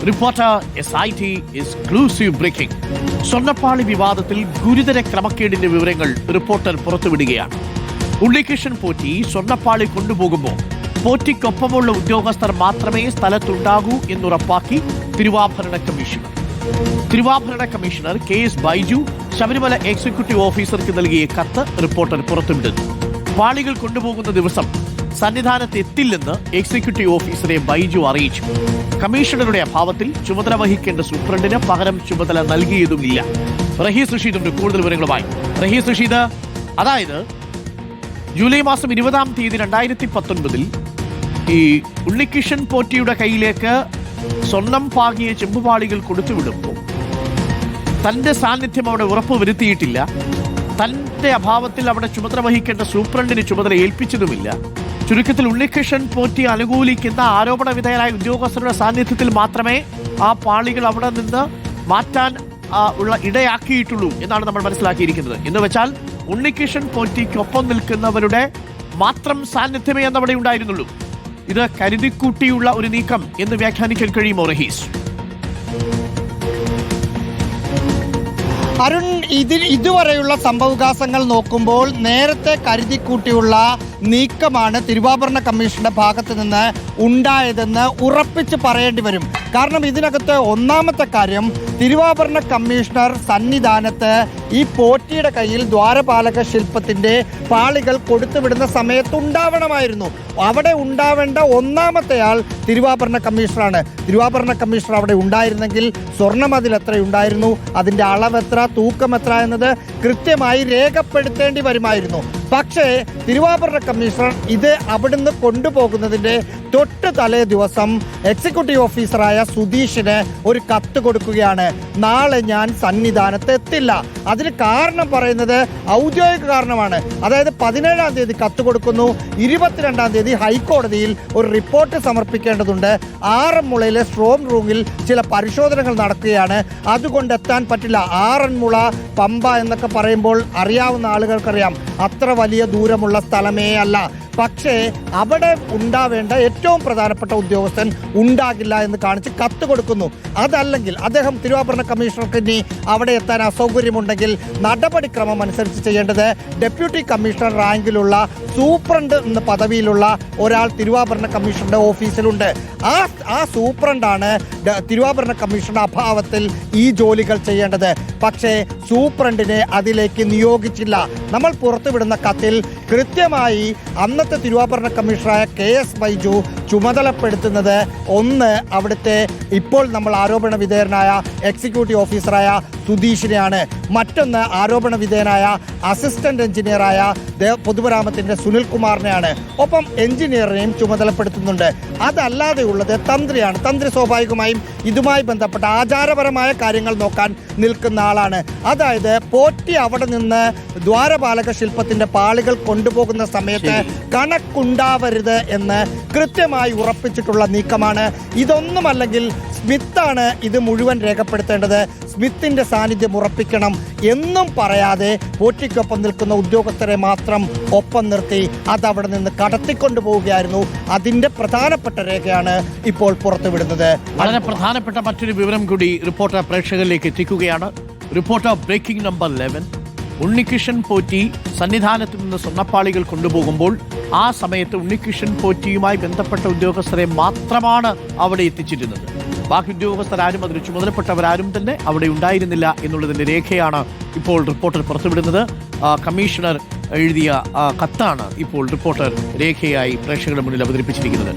Reporter SIT exclusive breaking. സ്വർണ്ണപ്പാളി വിവാദത്തിൽ ഗുരുതര ക്രമക്കേടിന്റെ വിവരങ്ങൾ റിപ്പോർട്ടർ പുറത്തുവിടുകയാണ്. ഉണ്ണികൃഷ്ണൻ പോറ്റി സ്വർണ്ണപ്പാളി കൊണ്ടുപോകുമ്പോൾ പോറ്റിക്കൊപ്പമുള്ള ഉദ്യോഗസ്ഥർ മാത്രമേ സ്ഥലത്തുണ്ടാകൂ എന്നുറപ്പാക്കി തിരുവാഭരണ commissioner KS Baiju Sabarimala executive ഓഫീസർക്ക് നൽകിയ കത്ത് റിപ്പോർട്ടർ പുറത്തുവിടുന്നു. പാളികൾ കൊണ്ടുപോകുന്ന ദിവസം സന്നിധാനത്ത് എത്തില്ലെന്ന് എക്സിക്യൂട്ടീവ് ഓഫീസറെ ബൈജു അറിയിച്ചു. കമ്മീഷണറുടെ അഭാവത്തിൽ ചുമതല വഹിക്കേണ്ട സൂപ്രണ്ടിന് പകരം ചുമതല നൽകിയതുമില്ല. റഹീസ് റഷീദുണ്ട് കൂടുതൽ വിവരങ്ങളുമായി. റഹീസ് റഷീദ്, അതായത് ജൂലൈ മാസം 20-ാം തീയതി 2019 ഈ ഉണ്ണികൃഷ്ണൻ പോറ്റിയുടെ കയ്യിലേക്ക് സ്വർണം പാകിയ ചെമ്പുപാളികൾ കൊടുത്തുവിടുമ്പോൾ തന്റെ സാന്നിധ്യം അവിടെ ഉറപ്പുവരുത്തിയിട്ടില്ല. തന്റെ അഭാവത്തിൽ അവിടെ ചുമതല വഹിക്കേണ്ട സൂപ്രണ്ടിന് ചുമതല ഏൽപ്പിച്ചതുമില്ല. ചുരുക്കത്തിൽ ഉണ്ണികൃഷ്ണൻ പോറ്റി അനുകൂലിക്കുന്ന ആരോപണ വിധേയരായ ഉദ്യോഗസ്ഥരുടെ സാന്നിധ്യത്തിൽ മാത്രമേ ആ പാളികൾ അവിടെ നിന്ന് മാറ്റാൻ ഉള്ള ഇടയാക്കിയിട്ടുള്ളൂ എന്നാണ് നമ്മൾ മനസ്സിലാക്കിയിരിക്കുന്നത്. എന്ന് വെച്ചാൽ ഉണ്ണികൃഷ്ണൻ പോറ്റിക്കൊപ്പം നിൽക്കുന്നവരുടെ മാത്രം സാന്നിധ്യമേ അന്നവിടെ ഉണ്ടായിരുന്നുള്ളൂ. ഇത് കരുതിക്കൂട്ടിയുള്ള ഒരു നീക്കം എന്ന് വ്യാഖ്യാനിക്കാൻ കഴിയുമോ റഹീസ്? അരുൺ, ഇതുവരെയുള്ള സംഭവവികാസങ്ങൾ നോക്കുമ്പോൾ നേരത്തെ കരുതിക്കൂട്ടിയുള്ള നീക്കമാണ് തിരുവാഭരണ കമ്മീഷന്റെ ഭാഗത്ത് നിന്ന് ഉണ്ടായതെന്ന് ഉറപ്പിച്ച് പറയേണ്ടി വരും. കാരണം ഇതിനകത്ത് ഒന്നാമത്തെ കാര്യം, തിരുവാഭരണ കമ്മീഷണർ സന്നിധാനത്ത് ഈ പോറ്റിയുടെ കയ്യിൽ ദ്വാരപാലക ശില്പത്തിന്റെ പാളികൾ കൊടുത്തുവിടുന്ന സമയത്ത് ഉണ്ടാവണമായിരുന്നു. അവിടെ ഉണ്ടാവേണ്ട ഒന്നാമത്തെ ആൾ തിരുവാഭരണ കമ്മീഷണറാണ്. തിരുവാഭരണ കമ്മീഷണർ അവിടെ ഉണ്ടായിരുന്നെങ്കിൽ സ്വർണം അതിൽ എത്രയുണ്ടായിരുന്നു, അതിൻ്റെ അളവെത്ര, തൂക്കം എത്ര എന്നത് കൃത്യമായി രേഖപ്പെടുത്തേണ്ടി വരുമായിരുന്നു. പക്ഷേ തിരുവാഭരണ കമ്മീഷണർ ഇത് അവിടുന്ന് കൊണ്ടുപോകുന്നതിൻ്റെ തൊട്ട് തലേ ദിവസം എക്സിക്യൂട്ടീവ് ഓഫീസറായ സുധീഷിന് ഒരു കത്ത് കൊടുക്കുകയാണ്. നാളെ ഞാൻ സന്നിധാനത്ത് എത്തില്ല. അതിന് കാരണം പറയുന്നത് ഔദ്യോഗിക കാരണമാണ്. അതായത് 17-ാം തീയതി കത്ത് കൊടുക്കുന്നു, 22-ാം തീയതി ഹൈക്കോടതിയിൽ ഒരു റിപ്പോർട്ട് സമർപ്പിക്കേണ്ടതുണ്ട്. ആറന്മുളയിലെ സ്ട്രോങ് റൂമിൽ ചില പരിശോധനകൾ നടക്കുകയാണ്. അതുകൊണ്ട് എത്താൻ പറ്റില്ല. ആറന്മുള പമ്പ എന്നൊക്കെ പറയുമ്പോൾ അറിയാവുന്ന ആളുകൾക്കറിയാം, അത്ര വലിയ ദൂരമുള്ള സ്ഥലമേ അല്ല. പക്ഷേ അവിടെ ഉണ്ടാവേണ്ട ഏറ്റവും പ്രധാനപ്പെട്ട ഉദ്യോഗസ്ഥൻ ഉണ്ടാകില്ല എന്ന് കാണിച്ച് കത്ത് കൊടുക്കുന്നു. അതല്ലെങ്കിൽ അദ്ദേഹം തിരുവാഭരണ കമ്മീഷണർക്ക് ഇനി അവിടെ എത്താൻ അസൗകര്യമുണ്ടെങ്കിൽ നടപടിക്രമം അനുസരിച്ച് ചെയ്യേണ്ടത് ഡെപ്യൂട്ടി കമ്മീഷണർ റാങ്കിലുള്ള സൂപ്രണ്ട് എന്ന പദവിയിലുള്ള ഒരാൾ തിരുവാഭരണ കമ്മീഷണറുടെ ഓഫീസിലുണ്ട്. ആ സൂപ്രണ്ടാണ് തിരുവാഭരണ കമ്മീഷണറുടെ അഭാവത്തിൽ ഈ ജോലികൾ ചെയ്യേണ്ടത്. പക്ഷേ സൂപ്രണ്ടിനെ അതിലേക്ക് നിയോഗിച്ചില്ല. നമ്മൾ പുറത്തുവിടുന്ന കത്തിൽ കൃത്യമായി അന്നത്തെ തിരുവാഭരണ കമ്മീഷണറായ KS ബൈജു ചുമതലപ്പെടുത്തുന്നത് ഒന്ന് അവിടുത്തെ ഇപ്പോൾ നമ്മൾ ആരോപണ വിധേയനായ എക്സിക്യൂട്ടീവ് ഓഫീസറായ സുധീഷിനെയാണ്. മറ്റൊന്ന് ആരോപണ വിധേയനായ അസിസ്റ്റന്റ് എഞ്ചിനീയറായ പൊതുമരാമത്തിന്റെ സുനിൽകുമാറിനെയാണ്. ഒപ്പം എഞ്ചിനീയറിനെയും ചുമതലപ്പെടുത്തുന്നുണ്ട്. അതല്ലാതെയുള്ളത് തന്ത്രിയാണ്. തന്ത്രി സ്വാഭാവികമായും ഇതുമായി ബന്ധപ്പെട്ട ആചാരപരമായ കാര്യങ്ങൾ നോക്കാൻ നിൽക്കുന്ന ആളാണ്. അതായത് പോറ്റി അവിടെ നിന്ന് ദ്വാരപാലക ശില്പത്തിന്റെ പാളികൾ കൊണ്ടുപോകുന്ന സമയത്ത് കണക്കുണ്ടാവരുത് എന്ന് കൃത്യമായി ഉറപ്പിച്ചിട്ടുള്ള നീക്കമാണ്. ഇതൊന്നുമല്ലെങ്കിൽ സ്മിത്താണ് ഇത് മുഴുവൻ രേഖപ്പെടുത്തേണ്ടത്. സ്മിത്തിന്റെ സാന്നിധ്യം ഉറപ്പിക്കണം എന്നും പറയാതെ പോറ്റിക്കൊപ്പം നിൽക്കുന്ന ഉദ്യോഗസ്ഥരെ മാത്രം ഒപ്പം നിർത്തി അതവിടെ നിന്ന് കടത്തിക്കൊണ്ടു പോവുകയായിരുന്നു. അതിന്റെ പ്രധാനപ്പെട്ട രേഖയാണ് ഇപ്പോൾ പുറത്തുവിടുന്നത്. വളരെ പ്രധാനപ്പെട്ട മറ്റൊരു വിവരം കൂടി റിപ്പോർട്ടർ പ്രേക്ഷകരിലേക്ക് എത്തിക്കുകയാണ്. Reporter breaking number 11. Unnikrishnan Potti സന്നിധാനത്ത് നിന്ന് സ്വർണ്ണപ്പാളികൾ കൊണ്ടുപോകുമ്പോൾ ആ സമയത്ത് ഉണ്ണികൃഷ്ണൻ പോറ്റിയുമായി ബന്ധപ്പെട്ട ഉദ്യോഗസ്ഥരെ മാത്രമാണ് അവിടെ എത്തിച്ചിരുന്നത്. ബാക്കി ഉദ്യോഗസ്ഥരാരും അതിന് ചുമതലപ്പെട്ടവരാരും തന്നെ അവിടെ ഉണ്ടായിരുന്നില്ല എന്നുള്ളതിന്റെ രേഖയാണ് ഇപ്പോൾ റിപ്പോർട്ടർ പുറത്തുവിടുന്നത്. കമ്മീഷണർ എഴുതിയ കത്താണ് ഇപ്പോൾ റിപ്പോർട്ടർ രേഖയായി പ്രേക്ഷകരുടെ മുന്നിൽ അവതരിപ്പിച്ചിരിക്കുന്നത്.